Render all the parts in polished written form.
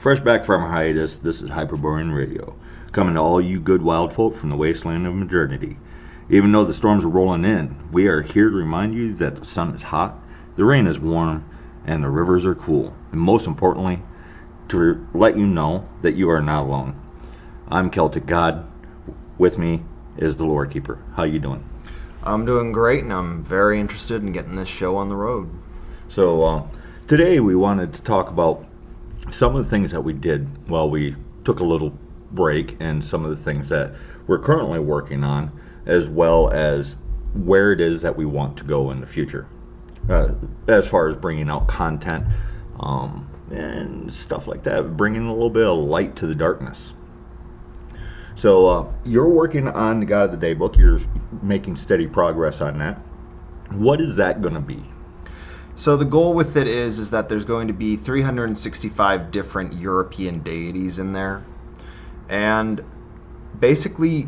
Fresh back from our hiatus, this is Hyperborean Radio, coming to all you good wild folk from the Wasteland of Modernity. Even though the storms are rolling in, we are here to remind you that the sun is hot, the rain is warm, and the rivers are cool. And most importantly, to let you know that you are not alone. I'm Celtic God. With me is the lore keeper. How you doing? I'm doing great, and I'm very interested in getting this show on the road. So today we wanted to talk about some of the things that we did while we took a little break, and some of the things that we're currently working on, as well as where it is that we want to go in the future, as far as bringing out content and stuff like that, bringing a little bit of light to the darkness. So you're working on the God of the Day book. You're making steady progress on that. What is that going to be? So the goal with it is that there's going to be 365 different European deities in there, and basically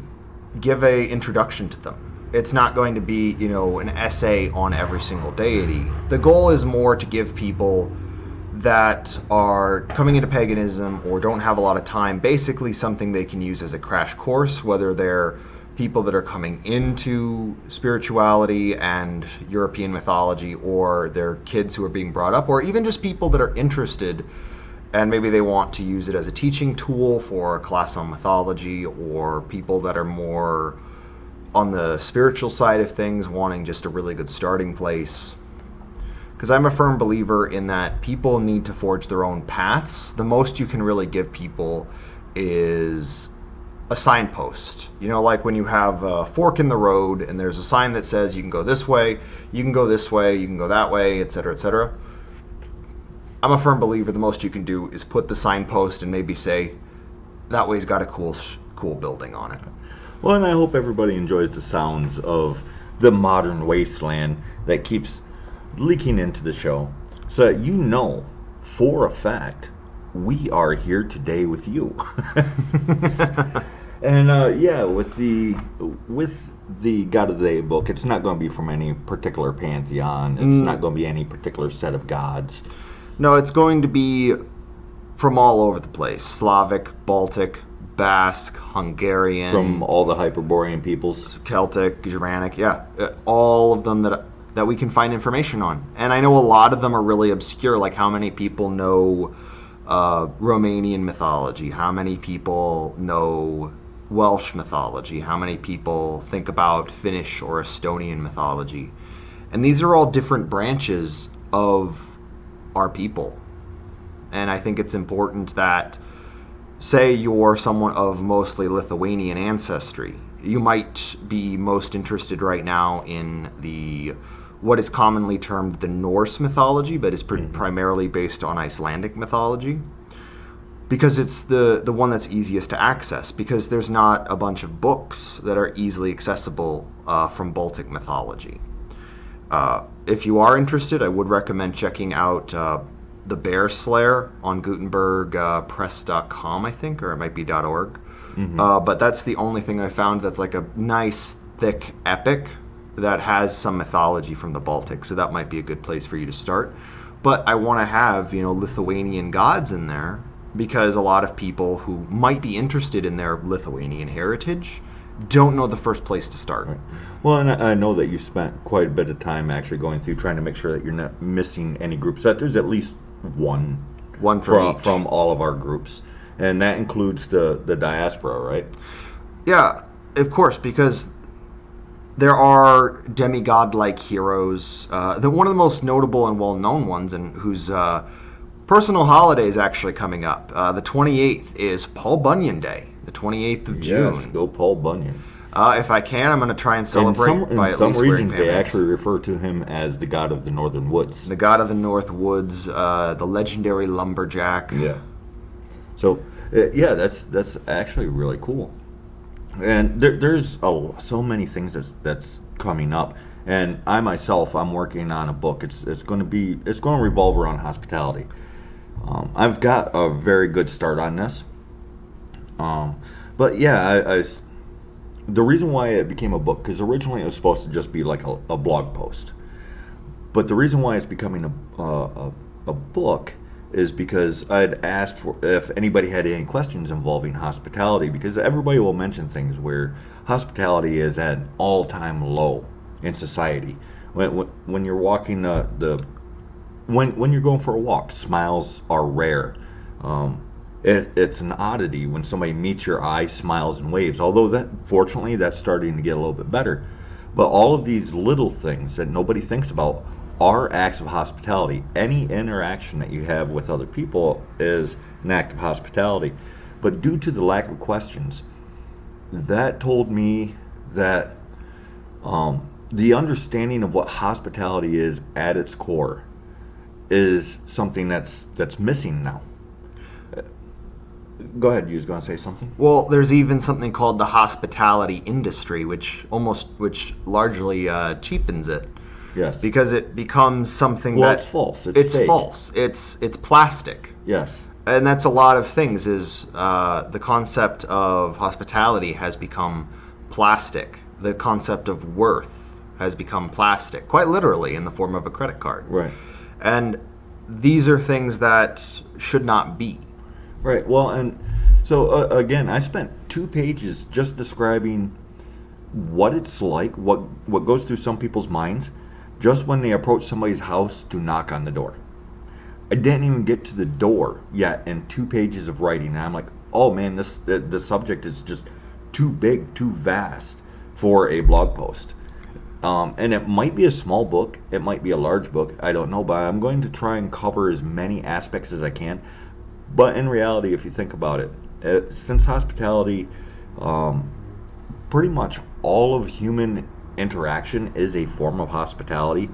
give a introduction to them. It's not going to be, an essay on every single deity. The goal is more to give people that are coming into paganism or don't have a lot of time, basically something they can use as a crash course, whether they're people that are coming into spirituality and European mythology, or they're kids who are being brought up, or even just people that are interested and maybe they want to use it as a teaching tool for a class on mythology, or people that are more on the spiritual side of things wanting just a really good starting place. Because I'm a firm believer in that people need to forge their own paths. The most you can really give people is a signpost. Like when you have a fork in the road and there's a sign that says you can go this way, you can go this way, you can go that way, etc., etc. I'm a firm believer the most you can do is put the signpost and maybe say, that way's got a cool building on it. Well, and I hope everybody enjoys the sounds of the modern wasteland that keeps leaking into the show, so that you know for a fact we are here today with you. And with the God of the Day book, it's not going to be from any particular pantheon. It's not going to be any particular set of gods. No, it's going to be from all over the place. Slavic, Baltic, Basque, Hungarian. From all the Hyperborean peoples. Celtic, Germanic, all of them that we can find information on. And I know a lot of them are really obscure, like how many people know Romanian mythology, how many people know Welsh mythology, how many people think about Finnish or Estonian mythology. And these are all different branches of our people. And I think it's important that, say you're someone of mostly Lithuanian ancestry, you might be most interested right now in what is commonly termed the Norse mythology, but is primarily based on Icelandic mythology, because it's the one that's easiest to access, because there's not a bunch of books that are easily accessible from Baltic mythology. If you are interested, I would recommend checking out The Bear Slayer on GutenbergPress.com, I think, or it might be .org. But that's the only thing I found that's like a nice, thick epic that has some mythology from the Baltic, so that might be a good place for you to start. But I want to have, Lithuanian gods in there, because a lot of people who might be interested in their Lithuanian heritage don't know the first place to start. Right. Well, and I know that you spent quite a bit of time actually going through trying to make sure that you're not missing any groups, that there's at least one from all of our groups, and that includes the diaspora, right? Yeah, of course, because there are demigod-like heroes. One of the most notable and well-known ones, and whose personal holiday is actually coming up. The 28th is Paul Bunyan Day, the 28th of June. Yes, go Paul Bunyan. If I can, I'm going to try and celebrate by at least wearing pants. In some regions, they actually refer to him as the god of the northern woods. The god of the north woods, the legendary lumberjack. Yeah. So, that's actually really cool. And there's so many things that's coming up. And I myself, I'm working on a book. It's going to revolve around hospitality. I've got a very good start on this. But yeah, the reason why it became a book, because originally it was supposed to just be like a blog post. But the reason why it's becoming a book is because I'd asked for if anybody had any questions involving hospitality, because everybody will mention things where hospitality is at an all-time low in society. When you're walking when you're going for a walk, smiles are rare. It's an oddity when somebody meets your eye, smiles and waves. Although fortunately, that's starting to get a little bit better. But all of these little things that nobody thinks about are acts of hospitality. Any interaction that you have with other people is an act of hospitality. But due to the lack of questions, that told me that the understanding of what hospitality is at its core is something that's missing now. Go ahead, you was going to say something? Well, there's even something called the hospitality industry, which largely cheapens it. Yes. Because it becomes something it's false. It's fake. False. It's plastic. Yes. And that's a lot of things. Is the concept of hospitality has become plastic. The concept of worth has become plastic, quite literally, in the form of a credit card. Right. And these are things that should not be. Right. Well, and so again, I spent 2 pages just describing what it's like, what goes through some people's minds, just when they approach somebody's house to knock on the door. I didn't even get to the door yet in 2 pages of writing, and I'm like, oh man, the subject is just too big, too vast for a blog post. And it might be a small book, it might be a large book, I don't know, but I'm going to try and cover as many aspects as I can. But in reality, if you think about it, since hospitality, pretty much all of human interaction is a form of hospitality,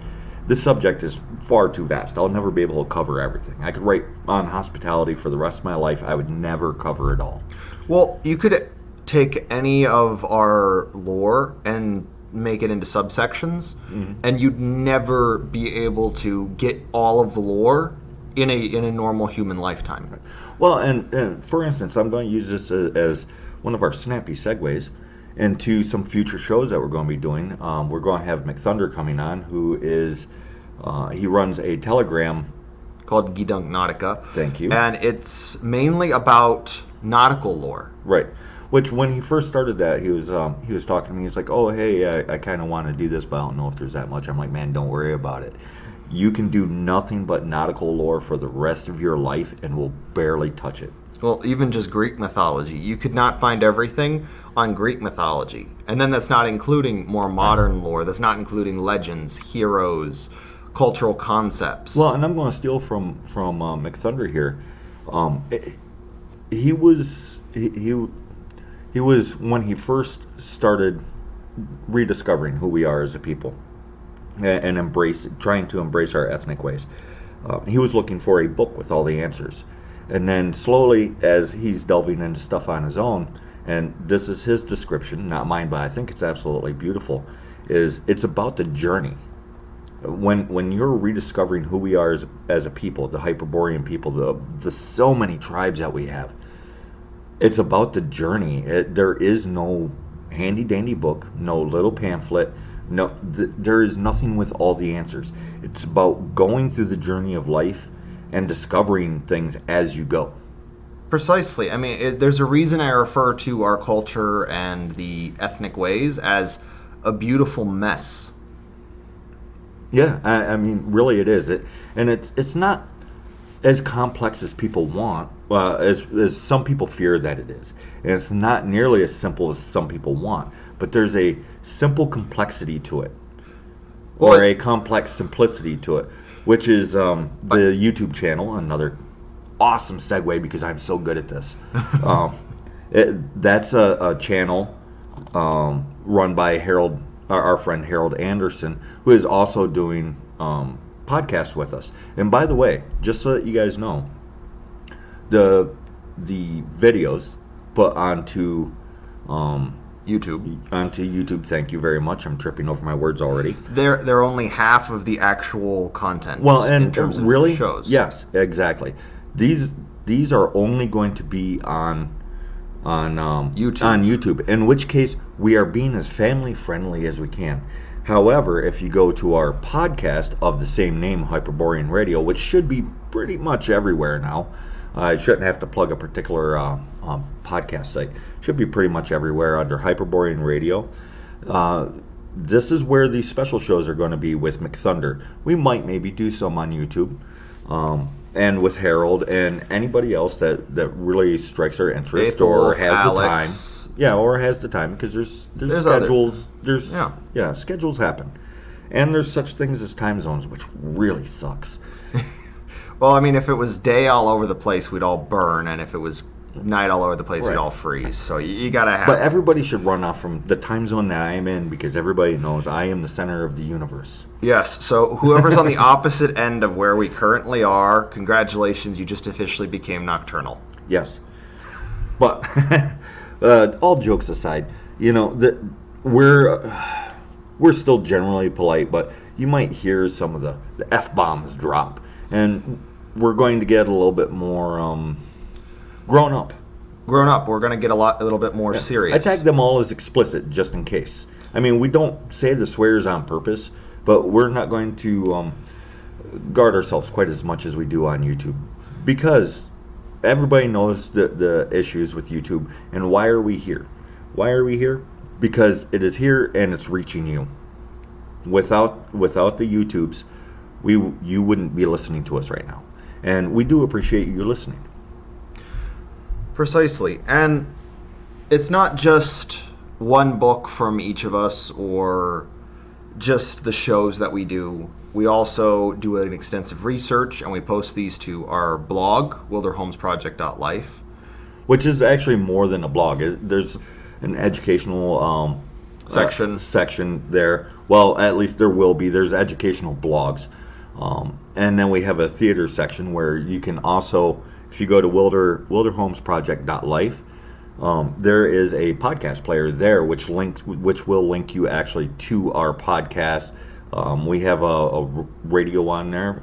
this subject is far too vast. I'll never be able to cover everything. I could write on hospitality for the rest of my life. I would never cover it all. Well, you could take any of our lore and make it into subsections, and you'd never be able to get all of the lore in a normal human lifetime. Well, and for instance, I'm going to use this as one of our snappy segues into some future shows that we're going to be doing. We're going to have McThunder coming on, who is he runs a Telegram called Gidunk Nautica. Thank you. And it's mainly about nautical lore. Right. Which, when he first started that, he was talking to me. He's like, "Oh, hey, I kind of want to do this, but I don't know if there's that much." I'm like, "Man, don't worry about it. You can do nothing but nautical lore for the rest of your life, and we'll barely touch it." Well, even just Greek mythology, you could not find everything on Greek mythology, and then that's not including more modern lore. That's not including legends, heroes, cultural concepts. Well, and I'm going to steal from McThunder here. He was when he first started rediscovering who we are as a people and trying to embrace our ethnic ways. He was looking for a book with all the answers, and then slowly, as he's delving into stuff on his own, and this is his description, not mine, but I think it's absolutely beautiful. It's about the journey. When you're rediscovering who we are as a people, the Hyperborean people, the so many tribes that we have. It's about the journey. There is no handy dandy book, no little pamphlet. No, there is nothing with all the answers. It's about going through the journey of life and discovering things as you go. Precisely. I mean, there's a reason I refer to our culture and the ethnic ways as a beautiful mess. Yeah, I mean, really, it is. It's not as complex as people want, as some people fear that it is. And it's not nearly as simple as some people want. But there's a simple complexity to it, or a complex simplicity to it, which is the YouTube channel. Another awesome segue, because I'm so good at this. That's a channel run by our friend Harold Anderson, who is also doing podcasts with us. And by the way, just so that you guys know, the videos put onto YouTube. Thank you very much. I'm tripping over my words already. They're only half of the actual content. Well, and in terms really, of shows. Yes, exactly. These are only going to be on YouTube. In which case, we are being as family friendly as we can. However, if you go to our podcast of the same name, Hyperborean Radio, which should be pretty much everywhere now, I shouldn't have to plug a particular podcast site. Should be pretty much everywhere under Hyperborean Radio. This is where these special shows are going to be with McThunder. We might maybe do some on YouTube, and with Harold and anybody else that really strikes our interest or has Alex. the time. Yeah, or has the time, because there's schedules. Schedules happen, and there's such things as time zones, which really sucks. Well, I mean, if it was day all over the place, we'd all burn, and if it was night all over the place, we'd all freeze. So you gotta have. But everybody should run off from the time zone that I am in, because everybody knows I am the center of the universe. Yes. So whoever's on the opposite end of where we currently are, congratulations, you just officially became nocturnal. Yes. But all jokes aside, we're still generally polite, but you might hear some of the F-bombs drop, and we're going to get a little bit more grown up. We're going to get a little bit more serious. I tag them all as explicit, just in case. I mean, we don't say the swears on purpose, but we're not going to guard ourselves quite as much as we do on YouTube, because everybody knows the issues with YouTube. And why are we here? Why are we here? Because it is here and it's reaching you. Without the YouTubes, you wouldn't be listening to us right now. And we do appreciate you listening. Precisely. And it's not just one book from each of us or just the shows that we do. We also do an extensive research, and we post these to our blog, wilderhomesproject.life. Which is actually more than a blog. There's an educational section there. Well, at least there will be. There's educational blogs. And then we have a theater section where you can also, if you go to wilderhomesproject.life, there is a podcast player there which will link you actually to our podcast. We have a radio on there.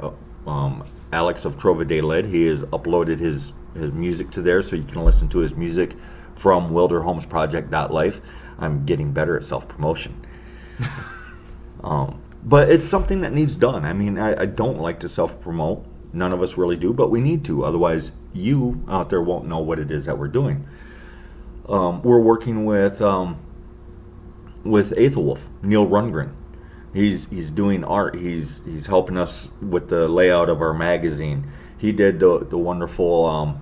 Alex of Trova de Lid, he has uploaded his music to there, so you can listen to his music from wilderhomesproject.life. I'm getting better at self-promotion. But it's something that needs done. I mean, I don't like to self-promote. None of us really do, but we need to. Otherwise, you out there won't know what it is that we're doing. We're working with Aethelwolf, Neil Rundgren. He's doing art. He's helping us with the layout of our magazine. He did the wonderful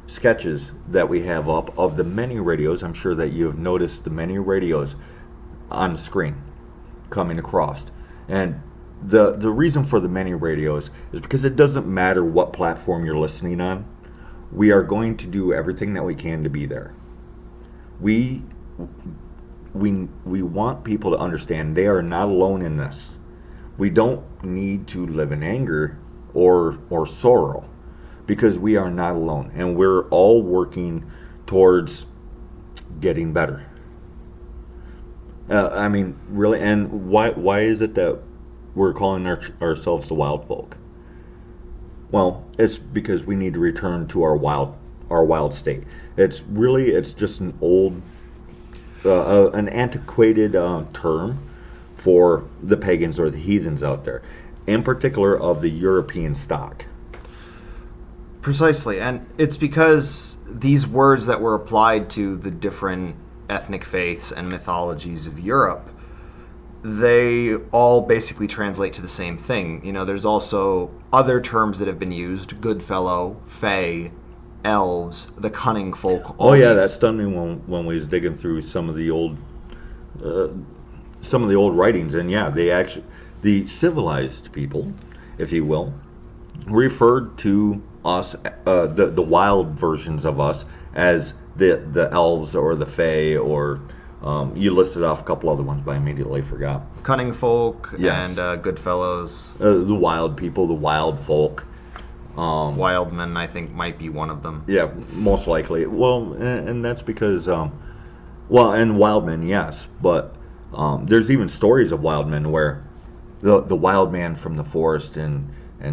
sketches that we have up of the many radios. I'm sure that you have noticed the many radios on the screen coming across. And the reason for the many radios is because it doesn't matter what platform you're listening on. We are going to do everything that we can to be there. We want people to understand they are not alone in this. We don't need to live in anger or sorrow, because we are not alone, and we're all working towards getting better. I mean, really, and why is it that we're calling ourselves the Wylde Folk? Well, it's because we need to return to our wild state. It's just an old, an antiquated term for the pagans or the heathens out there, in particular of the European stock. Precisely, and it's because these words that were applied to the different ethnic faiths and mythologies of Europe, they all basically translate to the same thing. There's also other terms that have been used: Goodfellow, Fae, elves, the cunning folk. Oh yeah, that stunned me when we was digging through some of the old writings, and yeah, the civilized people, if you will, referred to us, the wild versions of us, as the elves or the fae, or you listed off a couple other ones, but I immediately forgot. Cunning folk, yes. And Goodfellows. The wild people, the Wylde Folk. Wildmen, I think, might be one of them. Yeah, most likely. Well, and that's because, and wildmen, yes, but there's even stories of wildmen where the wild man from the forest, and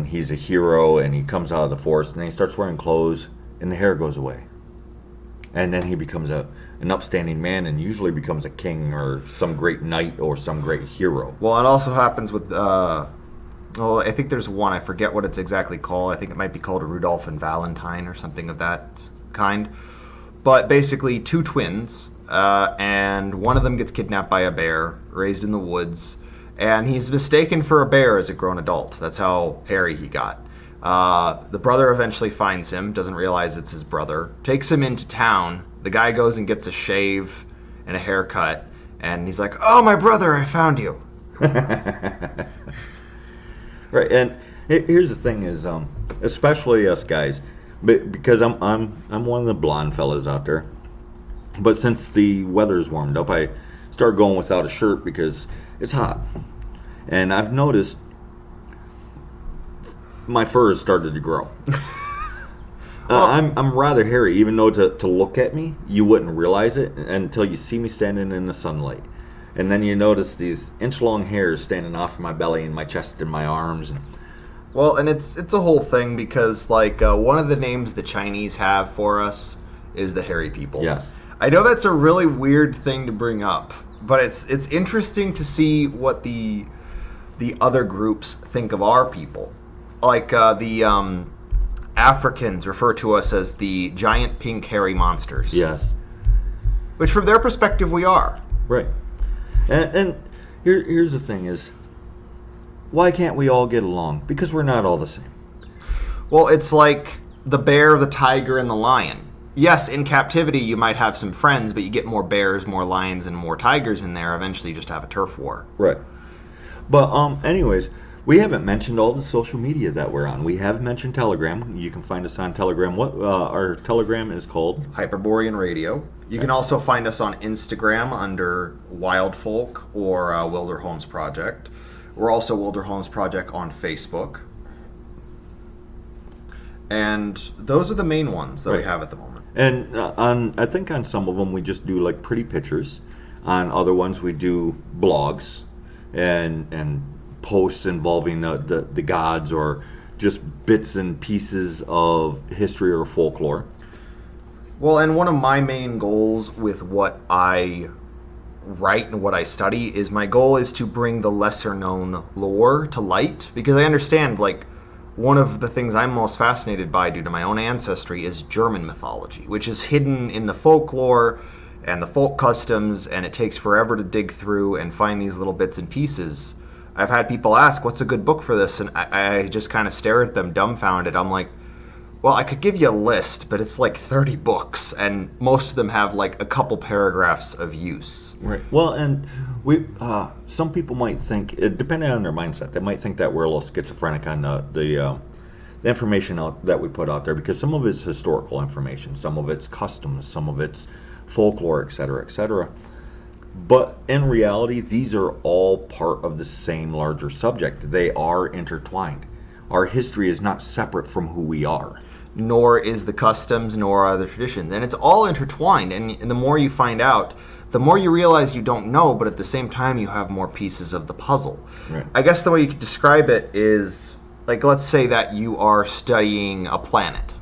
he's a hero, and he comes out of the forest, and he starts wearing clothes, and the hair goes away. and then he becomes an upstanding man, and usually becomes a king or some great knight or some great hero. Well, it also happens with, well, I think there's one, I forget what it's exactly called. I think it might be called Rudolph and Valentine or something of that kind. But basically, two twins, and one of them gets kidnapped by a bear, raised in the woods, and he's mistaken for a bear as a grown adult. That's how hairy he got. The brother eventually finds him, doesn't realize it's his brother, takes him into town. The guy goes and gets a shave and a haircut, and he's like, "Oh, my brother, I found you." Right, and here's the thing is, especially us guys, because I'm one of the blonde fellas out there, but since the weather's warmed up, I start going without a shirt because it's hot, and I've noticed my fur has started to grow. I'm rather hairy, even though to look at me, you wouldn't realize it until you see me standing in the sunlight. And then you notice these inch-long hairs standing off my belly and my chest and my arms. Well, and it's a whole thing because, like, one of the names the Chinese have for us is the hairy people. Yes. I know that's a really weird thing to bring up, but it's interesting to see what the other groups think of our people. Like, the Africans refer to us as the giant pink hairy monsters. Yes. Which, from their perspective, we are. Right. And here's the thing is, why can't we all get along? Because we're not all the same. Well, it's like the bear, the tiger, and the lion. Yes, in captivity you might have some friends, but you get more bears, more lions, and more tigers in there. Eventually you just have a turf war. Right. But anyways, we haven't mentioned all the social media that we're on. We have mentioned Telegram. You can find us on Telegram. What our Telegram is called? Hyperborean Radio. You can also find us on Instagram under Wylde Folk or Wylde Homes Project. We're also Wylde Homes Project on Facebook. And those are the main ones that we have at the moment. And I think on some of them we just do like pretty pictures. On other ones we do blogs and posts involving the gods or just bits and pieces of history or folklore. Well, and one of my main goals with what I write and what I study is my goal is to bring the lesser known lore to light, because I understand, like, one of the things I'm most fascinated by due to my own ancestry is German mythology, which is hidden in the folklore and the folk customs, and it takes forever to dig through and find these little bits and pieces. I've had people ask, what's a good book for this? And I just kind of stare at them dumbfounded. I'm like, well, I could give you a list, but it's like 30 books, and most of them have like a couple paragraphs of use. Right. Well, and we some people might think, depending on their mindset, they might think that we're a little schizophrenic on the information that we put out there, because some of it's historical information, some of it's customs, some of it's folklore, etc., etc. But in reality, these are all part of the same larger subject. They are intertwined. Our history is not separate from who we are. Nor is the customs, nor are the traditions. And it's all intertwined. And the more you find out, the more you realize you don't know, but at the same time you have more pieces of the puzzle. Right. I guess the way you could describe it is, like, let's say that you are studying a planet.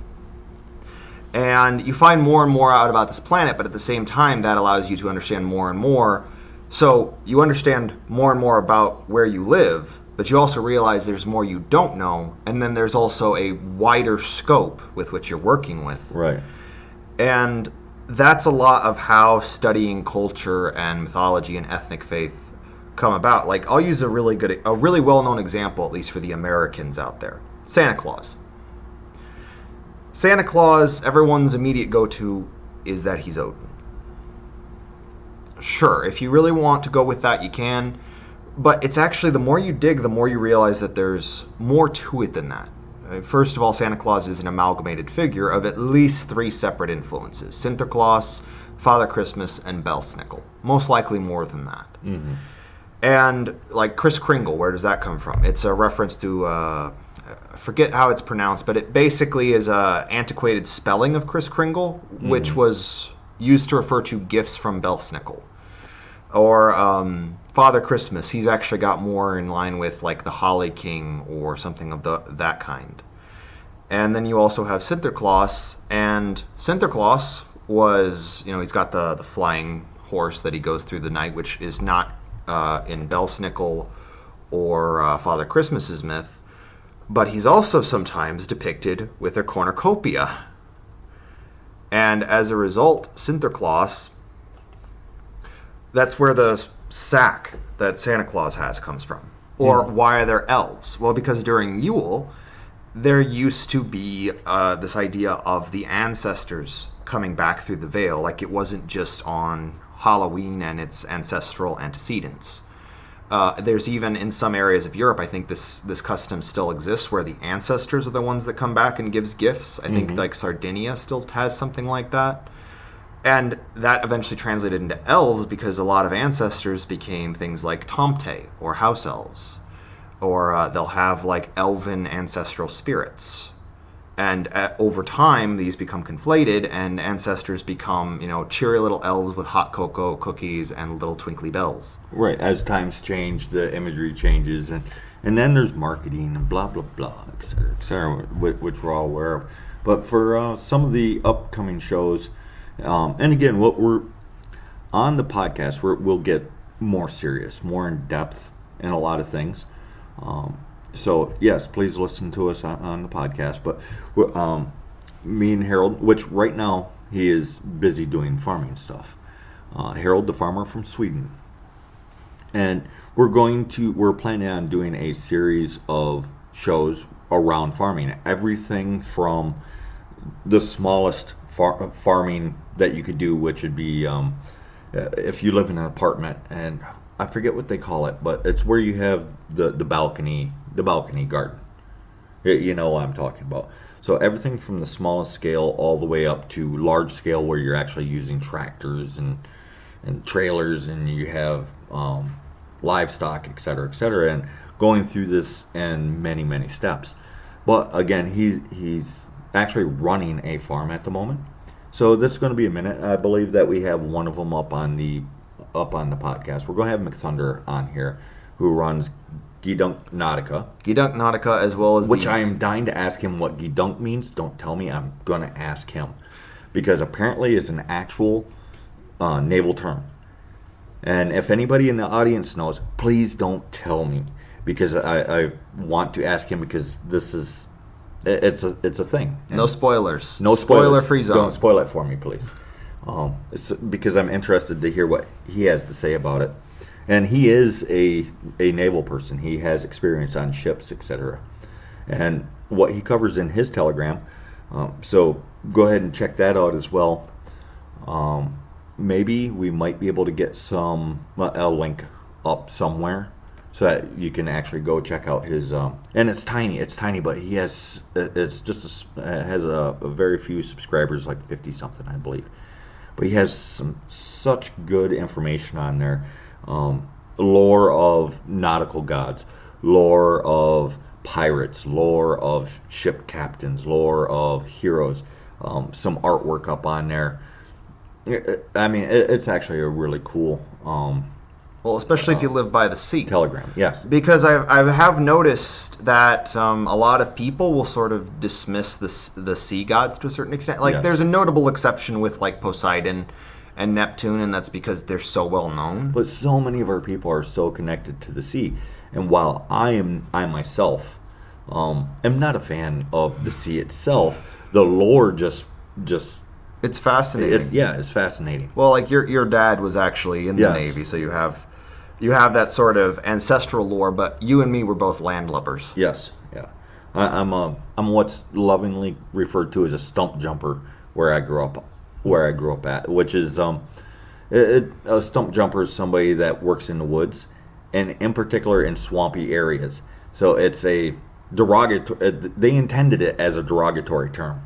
And you find more and more out about this planet, but at the same time that allows you to understand more and more. So you understand more and more about where you live, but you also realize there's more you don't know, and then there's also a wider scope with which you're working with. Right. And that's a lot of how studying culture and mythology and ethnic faith come about. Like, I'll use a really well-known example, at least for the Americans out there. Santa Claus. Santa Claus, everyone's immediate go-to is that he's Odin. Sure, if you really want to go with that, you can. But it's actually, the more you dig, the more you realize that there's more to it than that. First of all, Santa Claus is an amalgamated figure of at least 3 separate influences. Sinterklaas, Father Christmas, and Belsnickel. Most likely more than that. Mm-hmm. And, like, Kris Kringle, where does that come from? It's a reference to, I forget how it's pronounced, but it basically is a antiquated spelling of Kris Kringle, which was used to refer to gifts from Belsnickel. Or Father Christmas, he's actually got more in line with like the Holly King or something of that kind. And then you also have Sinterklaas, and Sinterklaas was, he's got the flying horse that he goes through the night, which is not in Belsnickel or Father Christmas's myth, but he's also sometimes depicted with a cornucopia. And as a result, Sinterklaas, that's where the sack that Santa Claus has comes from. Or why are there elves? Well, because during Yule, there used to be this idea of the ancestors coming back through the veil. Like, it wasn't just on Halloween and its ancestral antecedents. There's even in some areas of Europe, I think this custom still exists, where the ancestors are the ones that come back and gives gifts. I think like Sardinia still has something like that. And that eventually translated into elves, because a lot of ancestors became things like tomte or house elves, or they'll have like elven ancestral spirits. And over time, these become conflated, and ancestors become, cheery little elves with hot cocoa cookies and little twinkly bells. Right. As times change, the imagery changes, and then there's marketing and blah, blah, blah, et cetera, which we're all aware of. But for some of the upcoming shows, and again, what we're on the podcast, we'll get more serious, more in depth in a lot of things. So yes, please listen to us on the podcast. But me and Harold, which right now he is busy doing farming stuff. Harold, the farmer from Sweden, and we're planning on doing a series of shows around farming. Everything from the smallest farming that you could do, which would be if you live in an apartment, and I forget what they call it, but it's where you have the balcony garden. You know what I'm talking about. So everything from the smallest scale all the way up to large scale, where you're actually using tractors and trailers, and you have livestock, et cetera, and going through this in many, many steps. But again, he's actually running a farm at the moment. So this is going to be a minute. I believe that we have one of them up on the podcast. We're going to have McThunder on here, who runs Gidunk Nautica. Gidunk Nautica, as well as which I am dying to ask him what Gidunk means. Don't tell me. I'm going to ask him, because apparently it's an actual naval term. And if anybody in the audience knows, please don't tell me, because I want to ask him, because this is it's a thing. And no spoilers. No spoilers. Spoiler-free zone. Don't spoil it for me, please. It's because I'm interested to hear what he has to say about it. And he is a naval person. He has experience on ships, etc. And what he covers in his Telegram. So go ahead and check that out as well. Maybe we might be able to get a link up somewhere, so that you can actually go check out his. And it's tiny, but he has has a very few subscribers, like 50 something, I believe. But he has such good information on there. Lore of nautical gods, lore of pirates, lore of ship captains, lore of heroes, some artwork up on there. I mean, it's actually a really cool well, especially if you live by the sea. Telegram, yes. Because I have noticed that a lot of people will sort of dismiss the sea gods to a certain extent. Like, yes. There's a notable exception with, like, Poseidon and Neptune, and that's because they're so well known. But so many of our people are so connected to the sea. And while I myself am not a fan of the sea itself, the lore just it's fascinating. It's fascinating. Well, like your dad was actually in the Navy, so you have that sort of ancestral lore. But you and me were both landlubbers. Yes, yeah. I'm what's lovingly referred to as a stump jumper where I grew up at, which is a stump jumper is somebody that works in the woods, and in particular in swampy areas. So it's a derogatory. They intended it as a derogatory term,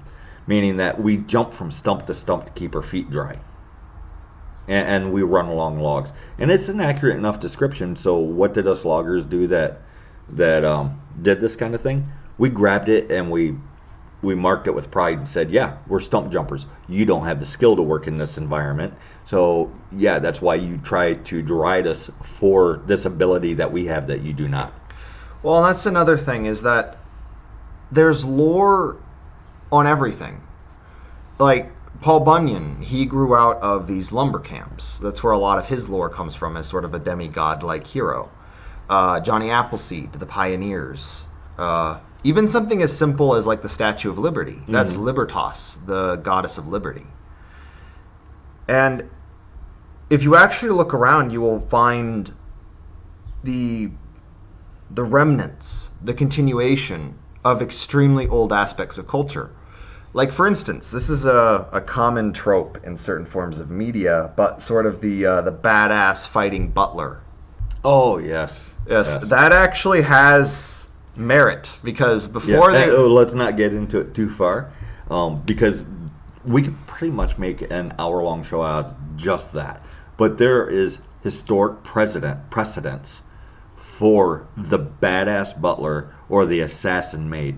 meaning that we jump from stump to keep our feet dry, and we run along logs. And it's an accurate enough description. So what did us loggers do that did this kind of thing? We grabbed it and we marked it with pride and said, yeah, we're stump jumpers. You don't have the skill to work in this environment. So yeah, that's why you try to deride us for this ability that we have that you do not. Well, and that's another thing, is that there's lore on everything. Like, Paul Bunyan, he grew out of these lumber camps. That's where a lot of his lore comes from, as sort of a demigod-like hero. Johnny Appleseed, the pioneers. Even something as simple as like the Statue of Liberty. That's Libertas, the goddess of liberty. And if you actually look around, you will find the remnants, the continuation of extremely old aspects of culture. Like, for instance, this is a common trope in certain forms of media, but sort of the badass fighting butler. Oh, yes. Yes, that actually has merit, because before let's not get into it too far, because we could pretty much make an hour-long show out of just that. But there is historic precedence for the badass butler or the assassin maid.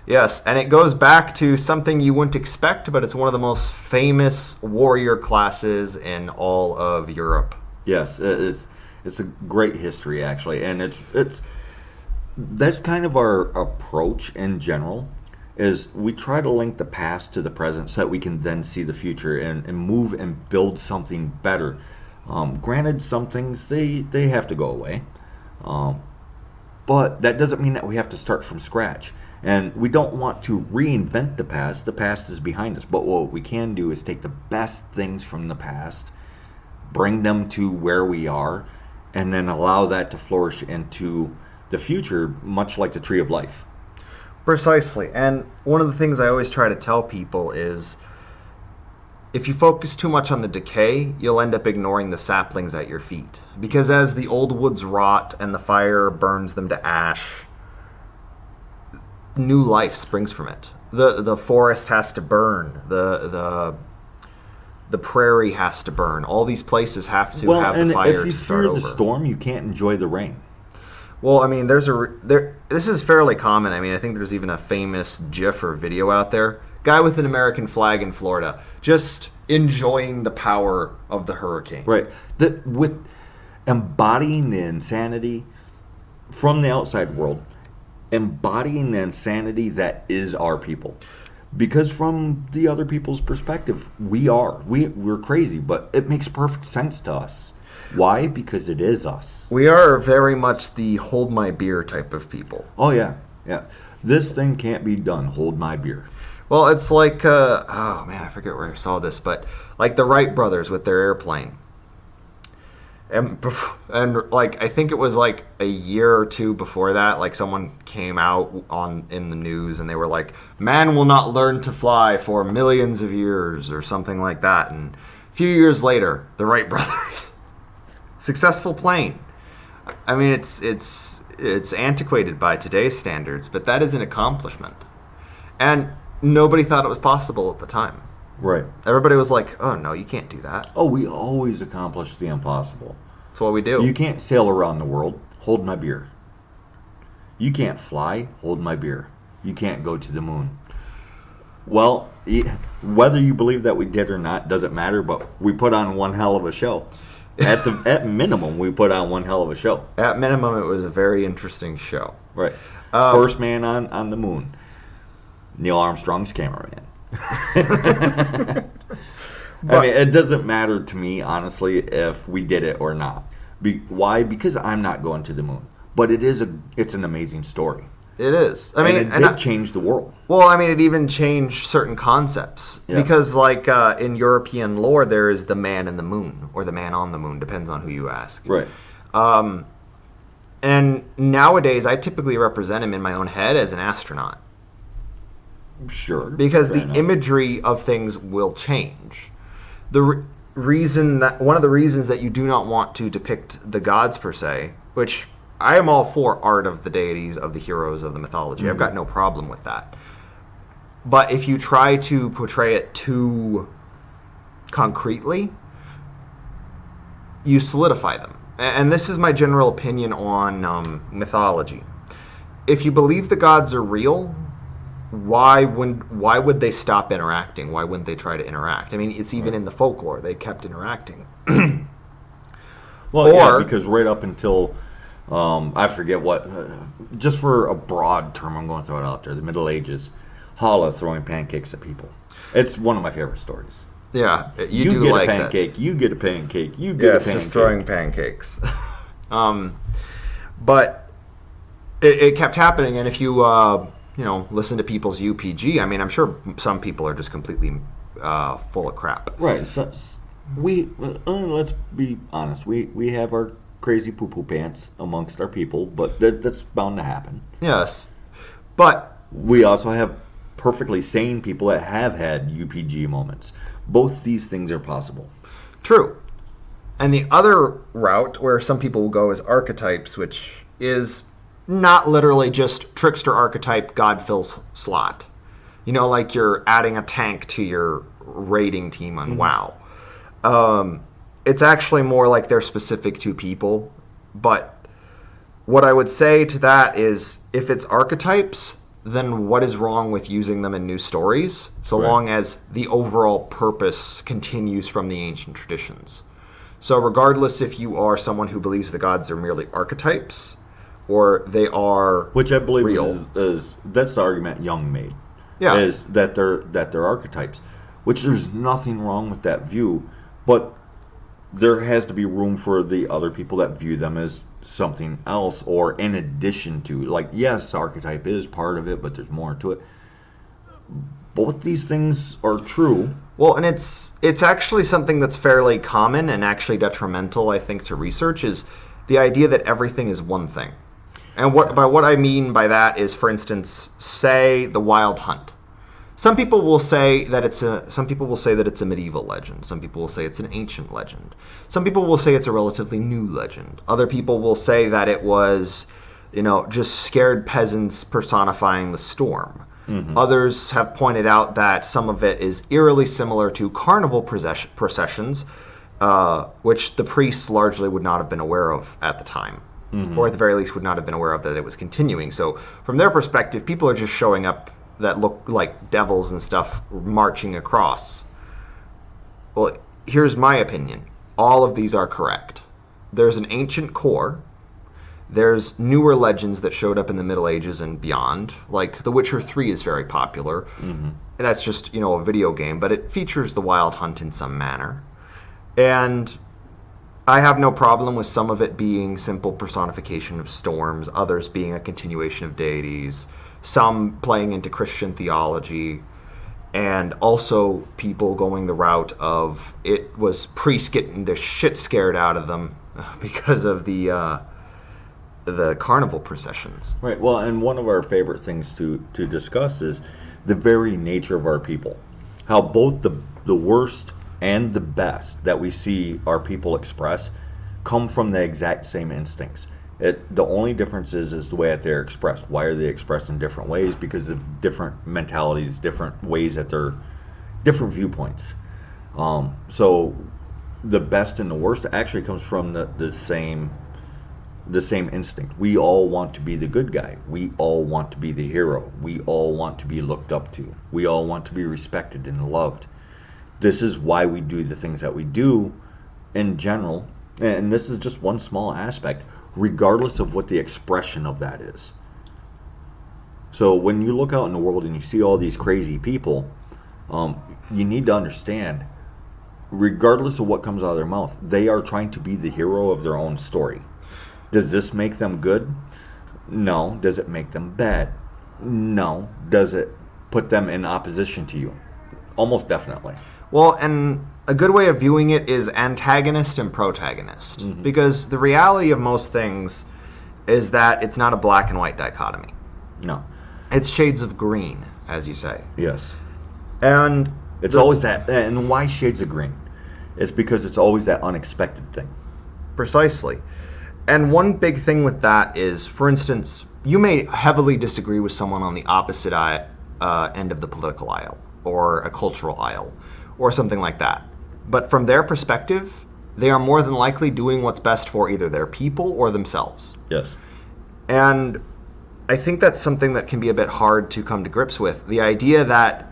Yes, and it goes back to something you wouldn't expect, but it's one of the most famous warrior classes in all of Europe. Yes, it's a great history, actually, and that's kind of our approach in general, is we try to link the past to the present so that we can then see the future and move and build something better. Granted, some things, they have to go away, but that doesn't mean that we have to start from scratch. And we don't want to reinvent the past. The past is behind us. But what we can do is take the best things from the past, bring them to where we are, and then allow that to flourish into the future, much like the tree of life. Precisely. And one of the things I always try to tell people is, if you focus too much on the decay, you'll end up ignoring the saplings at your feet. Because as the old woods rot and the fire burns them to ash, new life springs from it. The forest has to burn. The prairie has to burn. All these places have to have the fire to start over. If you fear the storm, you can't enjoy the rain. Well, I mean, this is fairly common. I mean, I think there's even a famous GIF or video out there. Guy with an American flag in Florida, just enjoying the power of the hurricane. Right. With embodying the insanity from the outside world, embodying the insanity that is our people. Because from the other people's perspective, we're crazy, but it makes perfect sense to us. Why? Because it is us. We are very much the hold my beer type of people. Oh, yeah. This thing can't be done. Hold my beer. Well, it's like, oh man, I forget where I saw this, but like the Wright brothers with their airplane. And like, I think it was like a year or two before that, like someone came out in the news and they were like, man will not learn to fly for millions of years or something like that. And a few years later, the Wright brothers, successful plane. I mean, it's antiquated by today's standards, but that is an accomplishment. And nobody thought it was possible at the time. Right. Everybody was like, oh no, you can't do that. Oh, we always accomplish the impossible. That's what we do. You can't sail around the world. Hold my beer. You can't fly. Hold my beer. You can't go to the moon. Well, whether you believe that we did or not doesn't matter, but we put on one hell of a show. At minimum, we put on one hell of a show. At minimum, it was a very interesting show. Right. First man on the moon. Neil Armstrong's cameraman. I mean, it doesn't matter to me, honestly, if we did it or not. Why? Because I'm not going to the moon. But it's an amazing story. It is. I mean, it did change the world. Well, I mean, it even changed certain concepts. Yeah. Because, like, in European lore, there is the man in the moon, or the man on the moon, depends on who you ask. Right. And nowadays, I typically represent him in my own head as an astronaut. Sure. Because the imagery of things will change. One of the reasons that you do not want to depict the gods per se, which I am all for art of the deities, of the heroes, of the mythology. Mm-hmm. I've got no problem with that. But if you try to portray it too concretely, you solidify them. And this is my general opinion on mythology. If you believe the gods are real, why would they stop interacting? Why wouldn't they try to interact? I mean, it's even in the folklore. They kept interacting. Because right up until, I forget what, just for a broad term, I'm going to throw it out there, the Middle Ages, Hala throwing pancakes at people. It's one of my favorite stories. Yeah, you do get like a pancake, that. you get a pancake, you get Yeah, a it's pancake. just throwing pancakes. But it kept happening, and if you listen to people's UPG, I mean, I'm sure some people are just completely full of crap. Right. So let's be honest. We have our crazy poo-poo pants amongst our people, but that's bound to happen. Yes, but We also have perfectly sane people that have had UPG moments. Both these things are possible. true. And the other route where some people will go is archetypes, which is not literally just trickster archetype, God fills slot. Like you're adding a tank to your raiding team on WoW. It's actually more like they're specific to people. But what I would say to that is, if it's archetypes, then what is wrong with using them in new stories, so long as the overall purpose continues from the ancient traditions? So regardless if you are someone who believes the gods are merely archetypes, or they are Which I believe real. is that's the argument Young made. Yeah. Is that they're archetypes. Which there's nothing wrong with that view, but there has to be room for the other people that view them as something else or in addition to. Like, yes, archetype is part of it, but there's more to it. Both these things are true. Well, and it's actually something that's fairly common and actually detrimental, I think, to research, is the idea that everything is one thing. And what I mean by that is, for instance, say the Wild Hunt. Some people will say that it's a medieval legend. Some people will say it's an ancient legend. Some people will say it's a relatively new legend. Other people will say that it was, just scared peasants personifying the storm. Mm-hmm. Others have pointed out that some of it is eerily similar to carnival processions, which the priests largely would not have been aware of at the time. Mm-hmm. Or at the very least would not have been aware of that it was continuing. So from their perspective, people are just showing up that look like devils and stuff marching across. Well, here's my opinion. All of these are correct. There's an ancient core. There's newer legends that showed up in the Middle Ages and beyond. Like The Witcher 3 is very popular. Mm-hmm. And that's just, a video game, but it features the Wild Hunt in some manner. And I have no problem with some of it being simple personification of storms, others being a continuation of deities, some playing into Christian theology, and also people going the route of it was priests getting the shit scared out of them because of the carnival processions. Right. Well, and one of our favorite things to discuss is the very nature of our people. How both the worst and the best that we see our people express come from the exact same instincts. The only difference is the way that they're expressed. Why are they expressed in different ways? Because of different mentalities, different ways that they're different viewpoints. So the best and the worst actually comes from the same instinct. We all want to be the good guy. We all want to be the hero. We all want to be looked up to. We all want to be respected and loved. This is why we do the things that we do in general. And this is just one small aspect, regardless of what the expression of that is. So when you look out in the world and you see all these crazy people, you need to understand, regardless of what comes out of their mouth, they are trying to be the hero of their own story. Does this make them good? No. Does it make them bad? No. Does it put them in opposition to you? Almost definitely. Well, and a good way of viewing it is antagonist and protagonist. Mm-hmm. Because the reality of most things is that it's not a black and white dichotomy. No. It's shades of green, as you say. Yes. And it's always that. And why shades of green? It's because it's always that unexpected thing. Precisely. And one big thing with that is, for instance, you may heavily disagree with someone on the opposite end of the political aisle, or a cultural aisle, or something like that. But from their perspective, they are more than likely doing what's best for either their people or themselves. Yes. And I think that's something that can be a bit hard to come to grips with. The idea that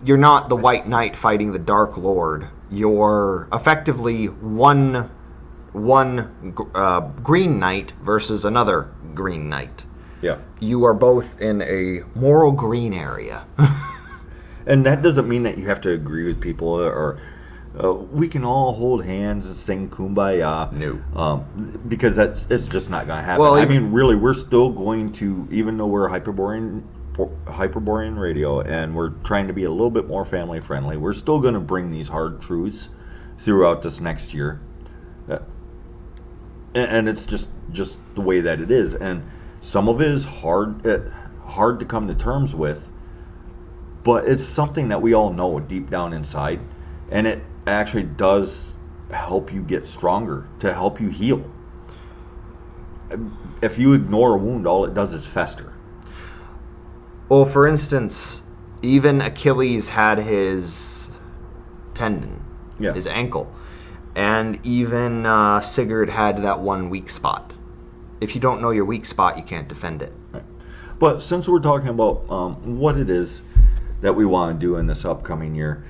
you're not the White Knight fighting the Dark Lord. You're effectively one Green Knight versus another Green Knight. Yeah. You are both in a moral green area. And that doesn't mean that you have to agree with people or we can all hold hands and sing Kumbaya. No. Because it's just not going to happen. Well, I mean, really, we're still going to, even though we're Hyperborean Radio and we're trying to be a little bit more family friendly, we're still going to bring these hard truths throughout this next year. And it's just the way that it is. And some of it is hard to come to terms with, but it's something that we all know deep down inside, and it actually does help you get stronger, to help you heal. If you ignore a wound, all it does is fester. Well, for instance, even Achilles had his tendon, his ankle, and even Sigurd had that one weak spot. If you don't know your weak spot, you can't defend it. Right. But since we're talking about what it is that we want to do in this upcoming year,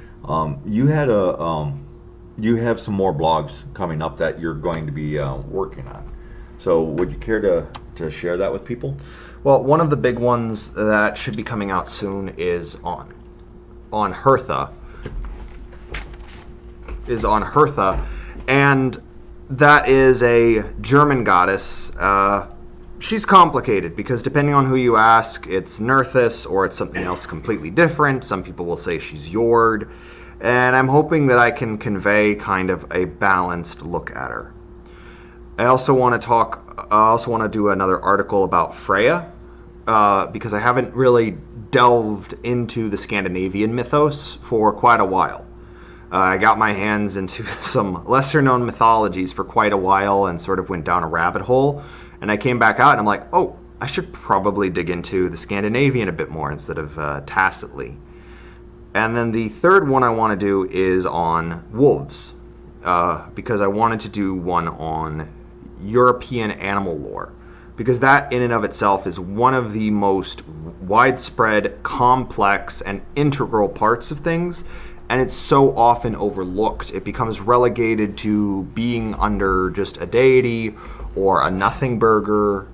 you have some more blogs coming up that you're going to be working on. So would you care to share that with people? Well, one of the big ones that should be coming out soon is on Hertha. And that is a German goddess. She's complicated because depending on who you ask, it's Nerthus or it's something else completely different. Some people will say she's Jord. And I'm hoping that I can convey kind of a balanced look at her. I also want to do another article about Freya, because I haven't really delved into the Scandinavian mythos for quite a while. I got my hands into some lesser-known mythologies for quite a while and sort of went down a rabbit hole. And I came back out and I'm like, oh, I should probably dig into the Scandinavian a bit more instead of tacitly. And then the third one I want to do is on wolves, because I wanted to do one on European animal lore, because that in and of itself is one of the most widespread, complex, and integral parts of things, and it's so often overlooked. It becomes relegated to being under just a deity or a nothing burger,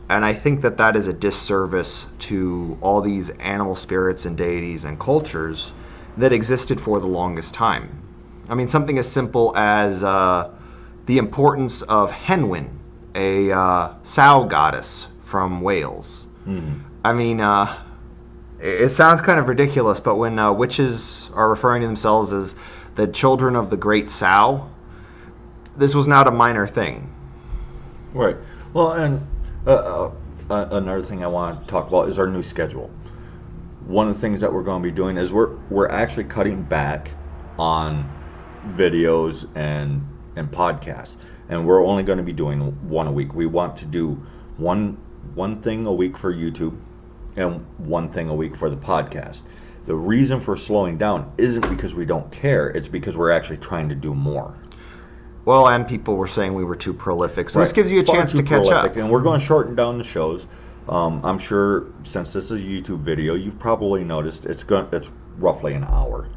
and I think that is a disservice to all these animal spirits and deities and cultures that existed for the longest time. I mean, something as simple as the importance of Henwen, a sow goddess from Wales. Mm-hmm. I mean, it sounds kind of ridiculous, but when witches are referring to themselves as the children of the great sow, this was not a minor thing. Right. Well, and another thing I want to talk about is our new schedule. One of the things that we're going to be doing is we're actually cutting back on videos and podcasts, and we're only going to be doing one a week. We want to do one thing a week for YouTube and one thing a week for the podcast. The reason for slowing down isn't because we don't care, it's because we're actually trying to do more. Well, and people were saying we were too prolific, so this gives you a chance to catch up. And we're going to shorten down the shows. I'm sure since this is a YouTube video, you've probably noticed it's roughly an hour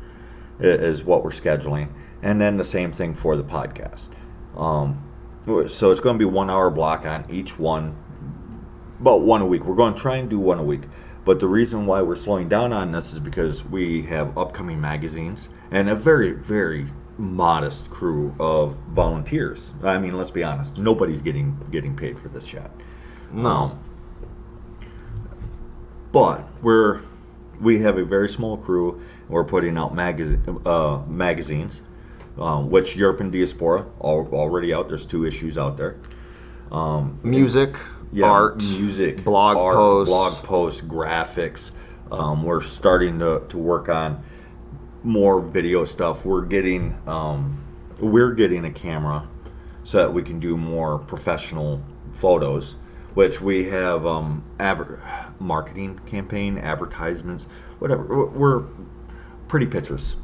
is what we're scheduling, and then the same thing for the podcast. So it's going to be 1 hour block on each one, about one a week. We're going to try and do one a week, but the reason why we're slowing down on this is because we have upcoming magazines and a very, very modest crew of volunteers. I mean, let's be honest, nobody's getting paid for this yet. No. But we have a very small crew. We're putting out magazines, which European Diaspora already out. There's 2 issues out there. Music, art, blog posts, graphics. We're starting to work on more video stuff. We're getting a camera so that we can do more professional photos, which we have marketing campaign, advertisements, whatever. We're pretty pictures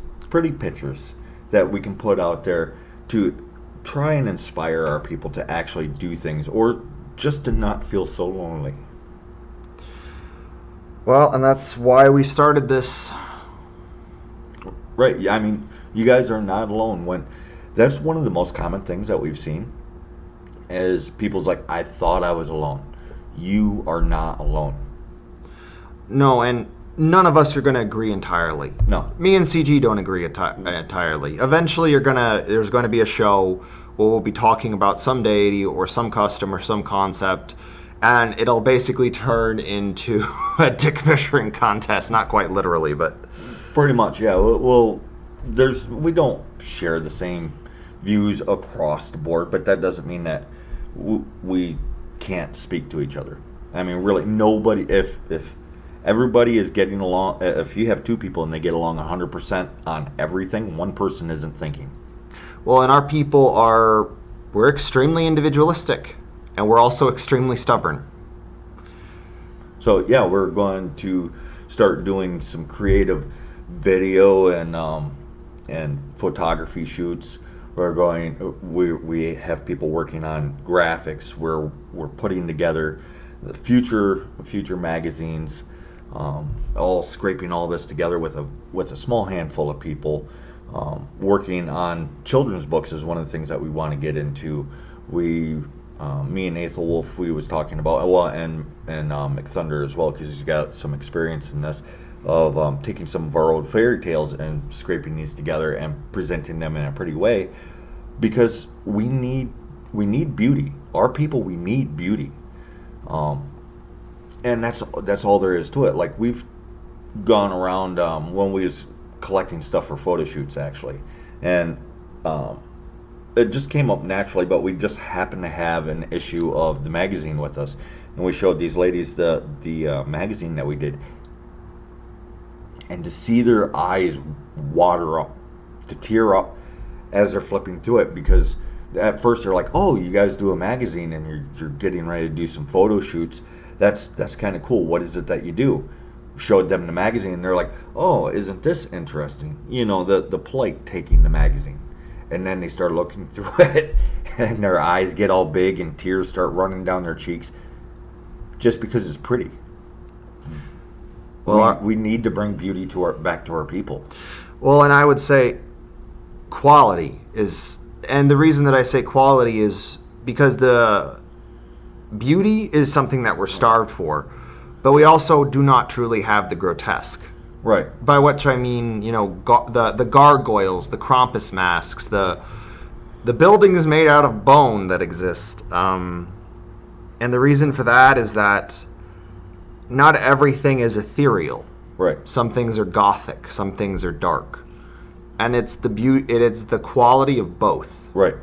that we can put out there to try and inspire our people to actually do things, or just to not feel so lonely. Well, and that's why we started this. Right. Yeah, I mean, you guys are not alone. That's one of the most common things that we've seen is people's like, I thought I was alone. You are not alone. No, and none of us are going to agree entirely. No. Me and CG don't agree entirely. Eventually, there's going to be a show where we'll be talking about some deity or some custom or some concept, and it'll basically turn into a dick measuring contest. Not quite literally, but pretty much, yeah. Well, we don't share the same views across the board, but that doesn't mean that we can't speak to each other. I mean, really, nobody. If everybody is getting along, if you have two people and they get along 100% on everything, one person isn't thinking. Well, and our people we're extremely individualistic, and we're also extremely stubborn. So yeah, we're going to start doing some creative video and photography shoots. We have people working on graphics. We're putting together the future magazines, all scraping all this together with a small handful of people. Working on children's books is one of the things that we want to get into. Me and Aethel Wolf, we was talking about, and McThunder as well, because he's got some experience in this, of taking some of our old fairy tales and scraping these together and presenting them in a pretty way, because we need beauty. Our people, we need beauty, and that's all there is to it. Like, we've gone around when we was collecting stuff for photo shoots, actually, and it just came up naturally, but we just happened to have an issue of the magazine with us, and we showed these ladies the magazine that we did, and to see their eyes water up, to tear up as they're flipping through it, because at first they're like, "Oh, you guys do a magazine and you're getting ready to do some photo shoots. That's kind of cool. What is it that you do?" Showed them the magazine, and they're like, "Oh, isn't this interesting?" You know, the polite taking the magazine. And then they start looking through it, and their eyes get all big and tears start running down their cheeks just because it's pretty. Well, we need to bring beauty back to our people. Well, and I would say quality is, and the reason that I say quality is because the beauty is something that we're starved for, but we also do not truly have the grotesque. Right. By which I mean, the gargoyles, the Krampus masks, the buildings made out of bone that exist. And the reason for that is that not everything is ethereal. Right. Some things are gothic, some things are dark. And it's the quality of both. Right.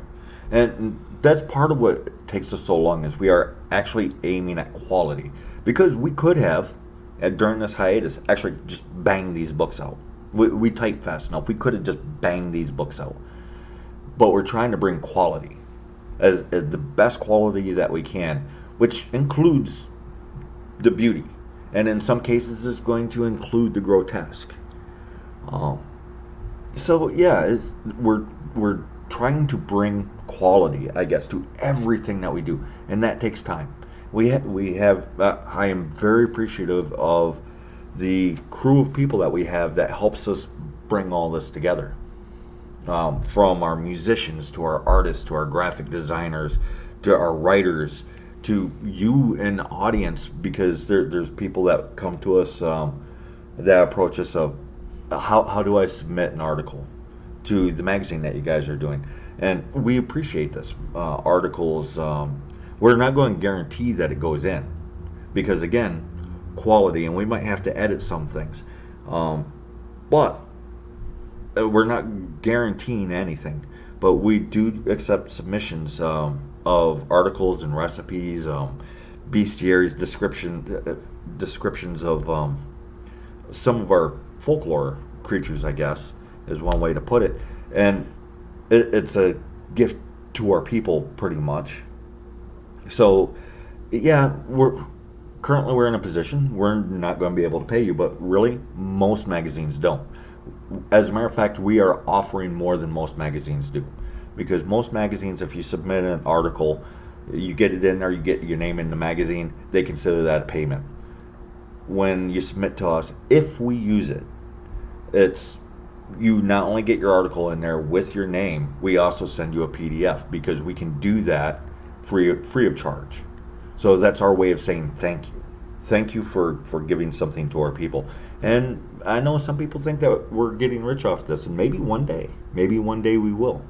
And that's part of what takes us so long, is we are actually aiming at quality. Because we could have, during this hiatus, actually just bang these books out. We type fast enough. We could have just banged these books out. But we're trying to bring quality, as the best quality that we can, which includes the beauty. And in some cases is going to include the grotesque. So yeah, we're trying to bring quality, I guess, to everything that we do, and that takes time. We have. I am very appreciative of the crew of people that we have that helps us bring all this together. From our musicians to our artists to our graphic designers to our writers to you in the audience, because there's people that come to us that approach us of how do I submit an article to the magazine that you guys are doing, and we appreciate this. Articles, we're not going to guarantee that it goes in, because again, quality, and we might have to edit some things, but we're not guaranteeing anything. But we do accept submissions of articles and recipes, bestiaries, descriptions of some of our folklore creatures, I guess, is one way to put it. And it's a gift to our people, pretty much. So, yeah, we're in a position we're not going to be able to pay you, but really, most magazines don't. As a matter of fact, we are offering more than most magazines do, because most magazines, if you submit an article, you get it in there, you get your name in the magazine, they consider that a payment. When you submit to us, if we use it, it's you not only get your article in there with your name, we also send you a PDF, because we can do that free of charge. So that's our way of saying thank you. Thank you for giving something to our people. And I know some people think that we're getting rich off this, and maybe one day we will.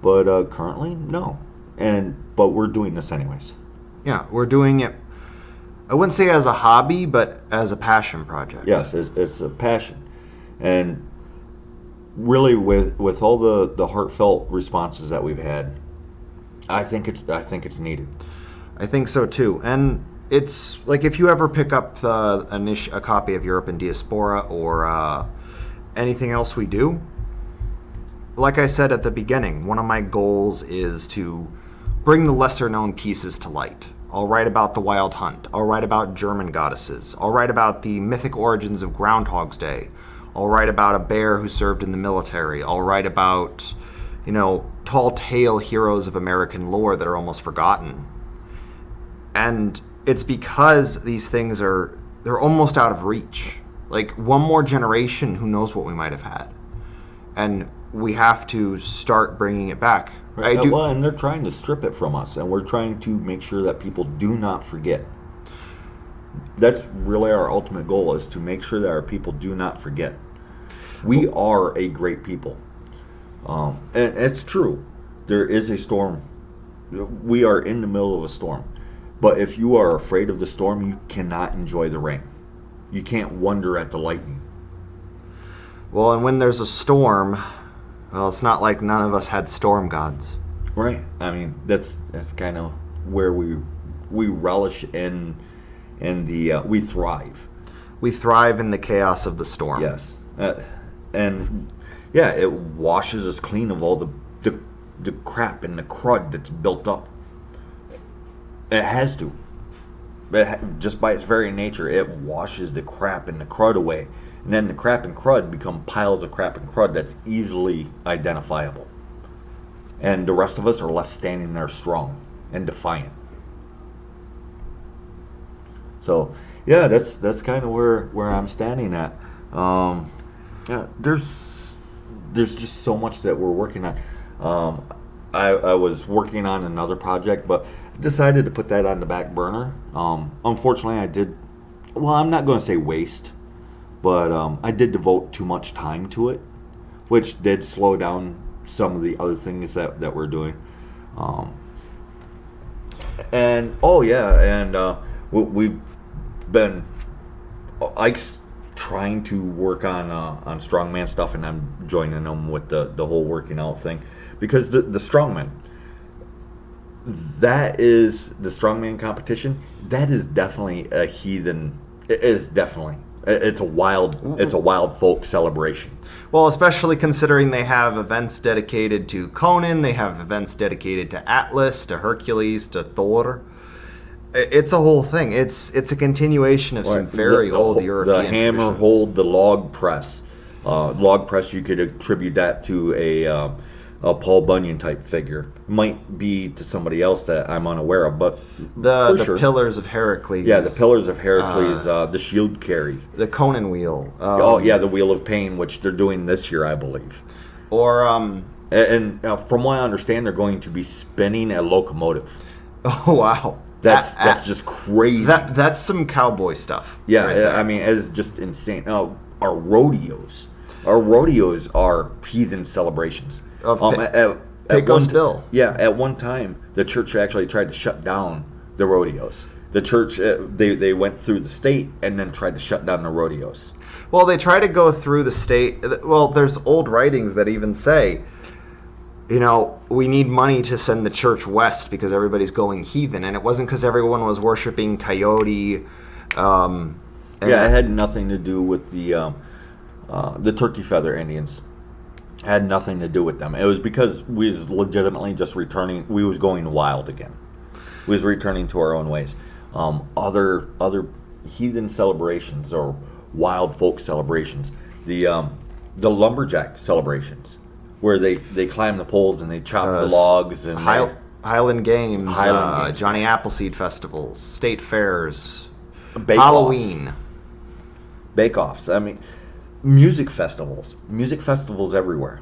But currently, no. But we're doing this anyways. Yeah, we're doing it, I wouldn't say as a hobby, but as a passion project. Yes, it's a passion. And really, with all the heartfelt responses that we've had, I think it's needed. I think so too. And it's like if you ever pick up a copy of Europe in Diaspora or anything else we do, like I said at the beginning, one of my goals is to bring the lesser known pieces to light. I'll write about the Wild Hunt. I'll write about German goddesses. I'll write about the mythic origins of Groundhog's Day. I'll write about a bear who served in the military. I'll write about, tall tale heroes of American lore that are almost forgotten. And it's because these things they're almost out of reach. Like, one more generation, who knows what we might have had. And we have to start bringing it back. Right. Well, and they're trying to strip it from us, and we're trying to make sure that people do not forget. That's really our ultimate goal, is to make sure that our people do not forget. We are a great people. And it's true. There is a storm. We are in the middle of a storm. But if you are afraid of the storm, you cannot enjoy the rain. You can't wonder at the lightning. Well, and when there's a storm, well, it's not like none of us had storm gods. Right. I mean, that's kind of where we relish in the we thrive. We thrive in the chaos of the storm. Yes. And yeah, it washes us clean of all the crap and the crud that's built up. It has to. Just by its very nature, it washes the crap and the crud away. And then the crap and crud become piles of crap and crud that's easily identifiable. And the rest of us are left standing there strong and defiant. So, yeah, that's kind of where I'm standing at. Yeah, there's just so much that we're working on. I was working on another project, but decided to put that on the back burner. Unfortunately, I'm not going to say waste, but I did devote too much time to it, which did slow down some of the other things that we're doing. We've been Ike's trying to work on strongman stuff, and I'm joining him with the whole working out thing, because the strongman, that is the strongman competition. That is definitely a heathen. It is definitely. It's a wild folk celebration. Well, especially considering they have events dedicated to Conan, they have events dedicated to Atlas, to Hercules, to Thor. It's a whole thing. It's a continuation of some very old European The hammer traditions. hold, the log press. Log press, you could attribute that to a Paul Bunyan type figure. Might be to somebody else that I'm unaware of, but the sure. Pillars of Heracles. Yeah, the Pillars of Heracles, the shield carry. The Conan wheel. The Wheel of Pain, which they're doing this year, I believe. Or and from what I understand, they're going to be spinning a locomotive. Oh wow. That's just crazy. That's some cowboy stuff. Yeah, right there. I mean, it's just insane. Our rodeos are heathen celebrations. Pecos Bill. Yeah, at one time, the church actually tried to shut down the rodeos. The church, they went through the state and then tried to shut down the rodeos. Well, they try to go through the state. Well, there's old writings that even say, we need money to send the church west because everybody's going heathen. And it wasn't because everyone was worshiping coyote. It had nothing to do with the turkey feather Indians. It had nothing to do with them. It was because we was legitimately just returning. We was going wild again. We was returning to our own ways. Other heathen celebrations or wild folk celebrations. The lumberjack celebrations, where they climb the poles and they chop the logs and Highland Games, Games. Johnny Appleseed festivals, state fairs, Bake-offs. Halloween, bake-offs. I mean, music festivals everywhere.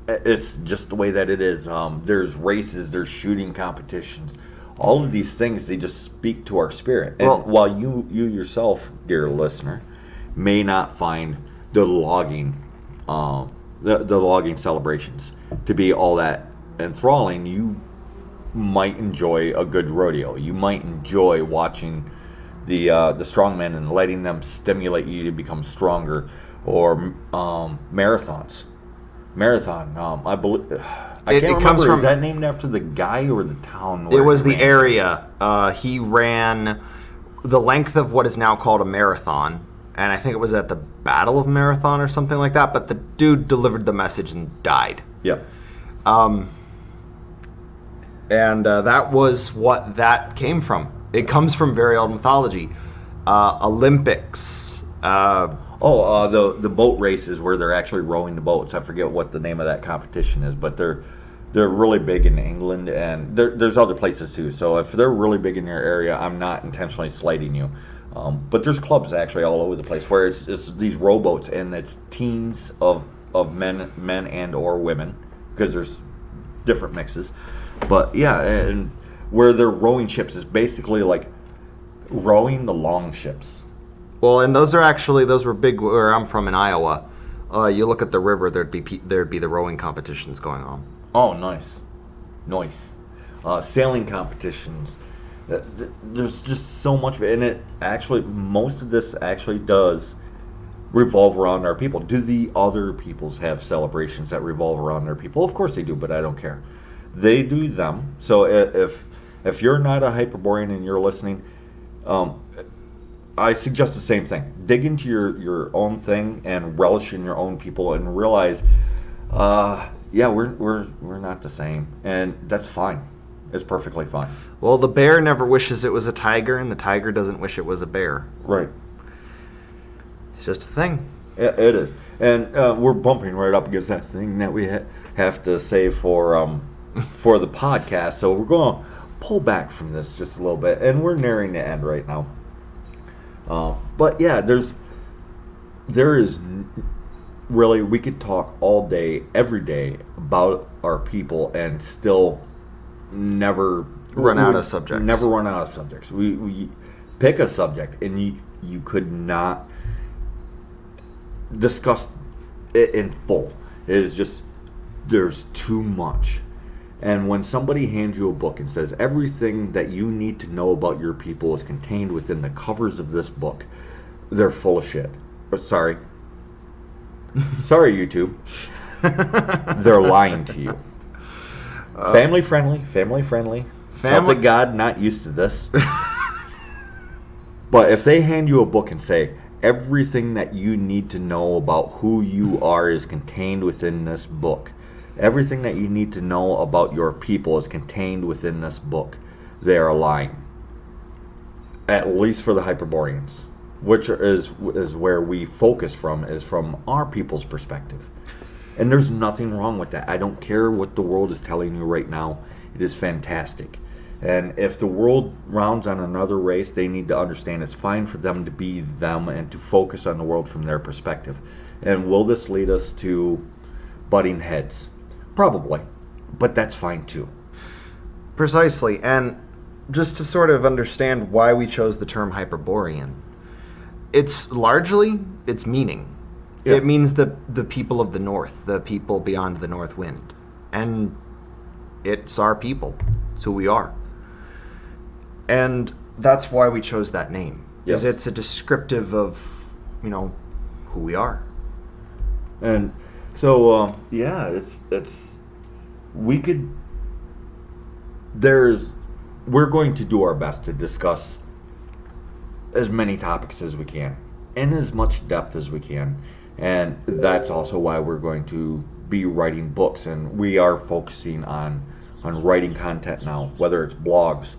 It's just the way that it is. There's races, there's shooting competitions, All of these things, they just speak to our spirit. And Well- while you yourself, dear listener, may not find the logging celebrations to be all that enthralling, you might enjoy a good rodeo. You might enjoy watching the strongmen and letting them stimulate you to become stronger, or marathons. Marathon, I believe. I can't remember. comes from- Is that named after the guy or the town? It where was he the ran? area. He ran the length of what is now called a marathon, and I think it was at the Battle of Marathon or something like that. But the dude delivered the message and died. Yeah. And that was what that came from. It comes from very old mythology. Olympics. The boat races where they're actually rowing the boats. I forget what the name of that competition is, but they're really big in England, and there's other places too. So if they're really big in your area, I'm not intentionally slighting you. But there's clubs actually all over the place where it's these rowboats, and it's teams of men and or women, because there's different mixes. But yeah, and where they're rowing ships is basically like rowing the long ships. Well, and those were big where I'm from in Iowa. You look at the river, there'd be the rowing competitions going on. Oh, nice. Sailing competitions. There's just so much of it, and it actually, most of this actually does revolve around our people. Do the other peoples have celebrations that revolve around their people? Of course they do, but I don't care. They do them. So if you're not a Hyperborean and you're listening, I suggest the same thing. Dig into your own thing and relish in your own people, and realize, we're not the same, and that's fine. It's perfectly fine. Well, the bear never wishes it was a tiger, and the tiger doesn't wish it was a bear. Right. It's just a thing. It is, and we're bumping right up against that thing that we have to save for the podcast. So we're going to pull back from this just a little bit, and we're nearing the end right now. But yeah, there is really, we could talk all day, every day about our people and still never run out of subjects. Never run out of subjects. We pick a subject, and you could not discuss it in full. It is just, there's too much. And when somebody hands you a book and says everything that you need to know about your people is contained within the covers of this book, they're full of shit. Sorry, YouTube. They're lying to you. Family friendly. Celtic God, not used to this. But if they hand you a book and say everything that you need to know about who you are is contained within this book, everything that you need to know about your people is contained within this book, they are lying. At least for the Hyperboreans, which is where we focus from, is from our people's perspective. And there's nothing wrong with that. I don't care what the world is telling you right now. It is fantastic. And if the world rounds on another race, they need to understand it's fine for them to be them and to focus on the world from their perspective. And will this lead us to butting heads? Probably, but that's fine too. Precisely, and just to sort of understand why we chose the term Hyperborean, it's largely its meaning. Yeah. It means the people of the north, the people beyond the north wind, and it's our people. It's who we are, and that's why we chose that name. Yes. Is it's a descriptive of, who we are. And so, we're going to do our best to discuss as many topics as we can, in as much depth as we can. And that's also why we're going to be writing books, and we are focusing on writing content now, whether it's blogs,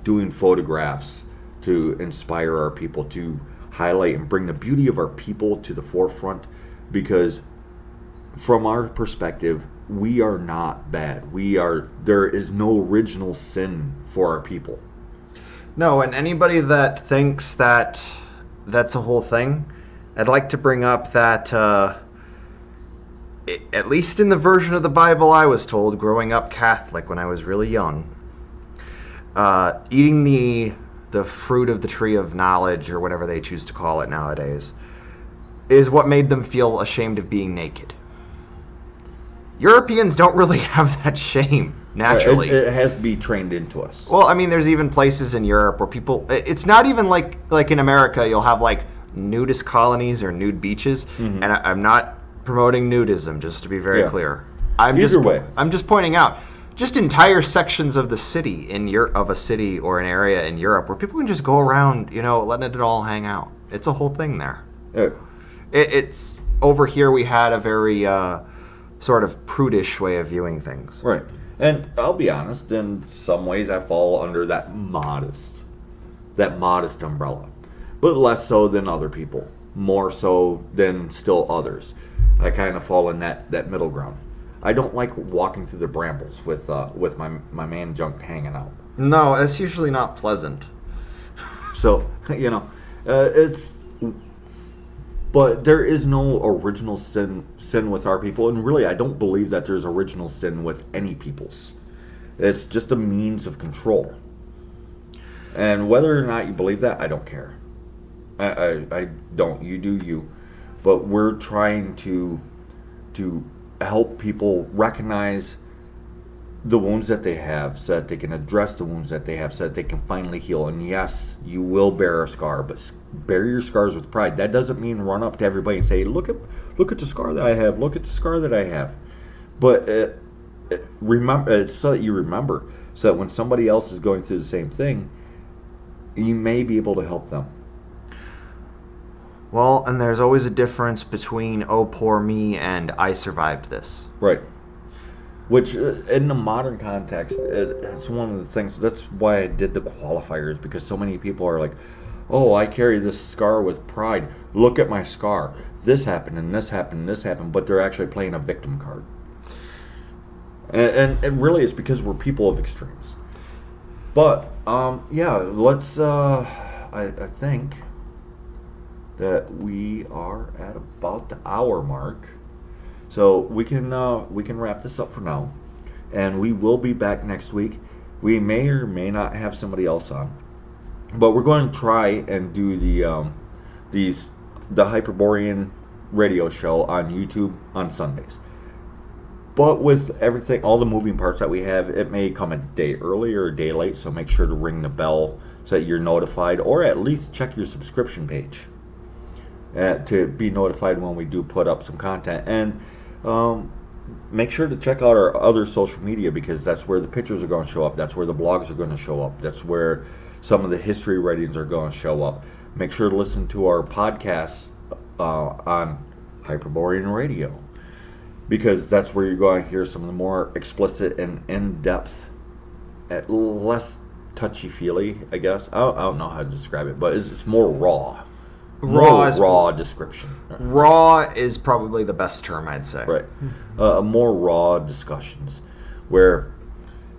doing photographs to inspire our people, to highlight and bring the beauty of our people to the forefront, because from our perspective, we are not bad. There is no original sin for our people. No, and anybody that thinks that that's a whole thing, I'd like to bring up that, at least in the version of the Bible I was told growing up Catholic when I was really young, eating the fruit of the tree of knowledge, or whatever they choose to call it nowadays, is what made them feel ashamed of being naked. Europeans don't really have that shame, naturally. It has to be trained into us. Well, I mean, there's even places in Europe where people... It's not even like in America, you'll have, like, nudist colonies or nude beaches. Mm-hmm. And I'm not promoting nudism, just to be very clear. I'm just pointing out, just entire sections of the city, of a city or an area in Europe, where people can just go around, letting it all hang out. It's a whole thing there. It's... Over here, we had a very... sort of prudish way of viewing things. Right. And I'll be honest, in some ways I fall under that modest umbrella. But less so than other people. More so than still others. I kind of fall in that middle ground. I don't like walking through the brambles with my man junk hanging out. No, it's usually not pleasant. So, it's... But there is no original sin with our people, and really I don't believe that there's original sin with any peoples. It's just a means of control. And whether or not you believe that, I don't care. I don't. You do you. But we're trying to help people recognize the wounds that they have, so that they can address the wounds that they have, so that they can finally heal. And yes, you will bear a scar, but bear your scars with pride. That doesn't mean run up to everybody and say, look at the scar that I have, look at the scar that I have. But remember, it's so that you remember, so that when somebody else is going through the same thing, you may be able to help them. Well, and there's always a difference between, oh, poor me, and I survived this. Right. Which, in the modern context, it's one of the things, that's why I did the qualifiers, because so many people are like, oh, I carry this scar with pride. Look at my scar. This happened, and this happened, and this happened, but they're actually playing a victim card. And really, it's because we're people of extremes. But, let's, I think that we are at about the hour mark. So we can wrap this up for now, and we will be back next week. We may or may not have somebody else on, but we're going to try and do the Hyperborean Radio show on YouTube on Sundays. But with everything, all the moving parts that we have, it may come a day early or a day late. So make sure to ring the bell so that you're notified, or at least check your subscription page to be notified when we do put up some content. And make sure to check out our other social media, because that's where the pictures are going to show up. That's where the blogs are going to show up. That's where some of the history writings are going to show up. Make sure to listen to our podcasts on Hyperborean Radio, because that's where you're going to hear some of the more explicit and in-depth, less touchy-feely, I guess. I don't know how to describe it, but it's more raw. Raw description. Raw is probably the best term, I'd say. Right. More raw discussions where,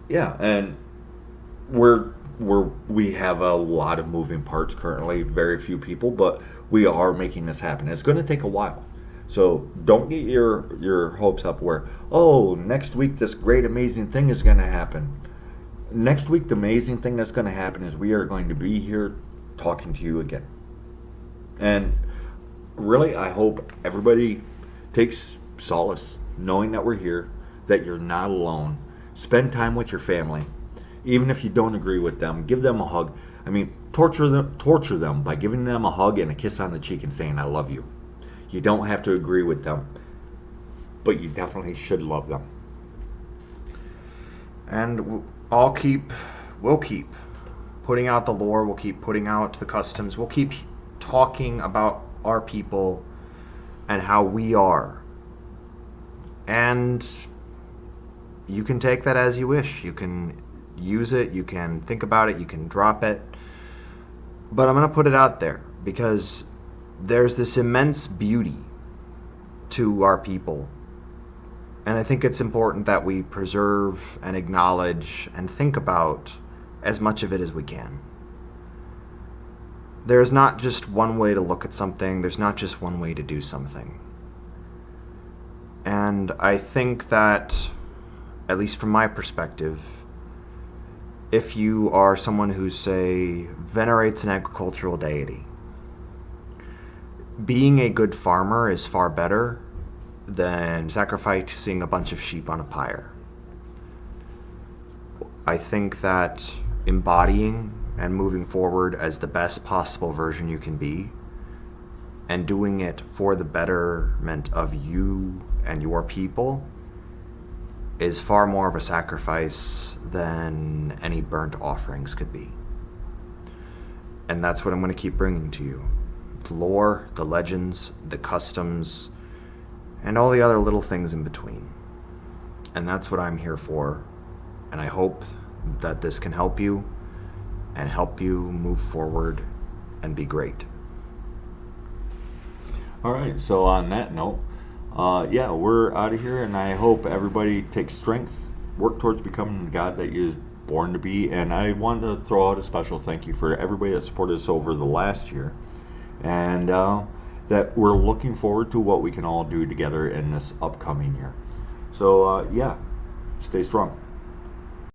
and we have a lot of moving parts currently, very few people, but we are making this happen. It's going to take a while. So don't get your hopes up where, oh, next week this great amazing thing is going to happen. Next week the amazing thing that's going to happen is we are going to be here talking to you again. And really, I hope everybody takes solace knowing that we're here, that you're not alone. Spend time with your family. Even if you don't agree with them, give them a hug. I mean, torture them by giving them a hug and a kiss on the cheek and saying, I love you. You don't have to agree with them, but you definitely should love them. And we'll keep putting out the lore, we'll keep putting out the customs, we'll keep talking about our people and how we are. And you can take that as you wish. You can use it, you can think about it, you can drop it. But I'm going to put it out there because there's this immense beauty to our people. And I think it's important that we preserve and acknowledge and think about as much of it as we can. There's not just one way to look at something. There's not just one way to do something. And I think that, at least from my perspective, if you are someone who, say, venerates an agricultural deity, being a good farmer is far better than sacrificing a bunch of sheep on a pyre. I think that embodying and moving forward as the best possible version you can be, and doing it for the betterment of you and your people, is far more of a sacrifice than any burnt offerings could be. And that's what I'm going to keep bringing to you. The lore, the legends, the customs, and all the other little things in between. And that's what I'm here for. And I hope that this can help you and help you move forward and be great. All right, so on that note, we're out of here, and I hope everybody takes strength, work towards becoming the God that you're born to be. And I wanted to throw out a special thank you for everybody that supported us over the last year, and that we're looking forward to what we can all do together in this upcoming year. So, stay strong.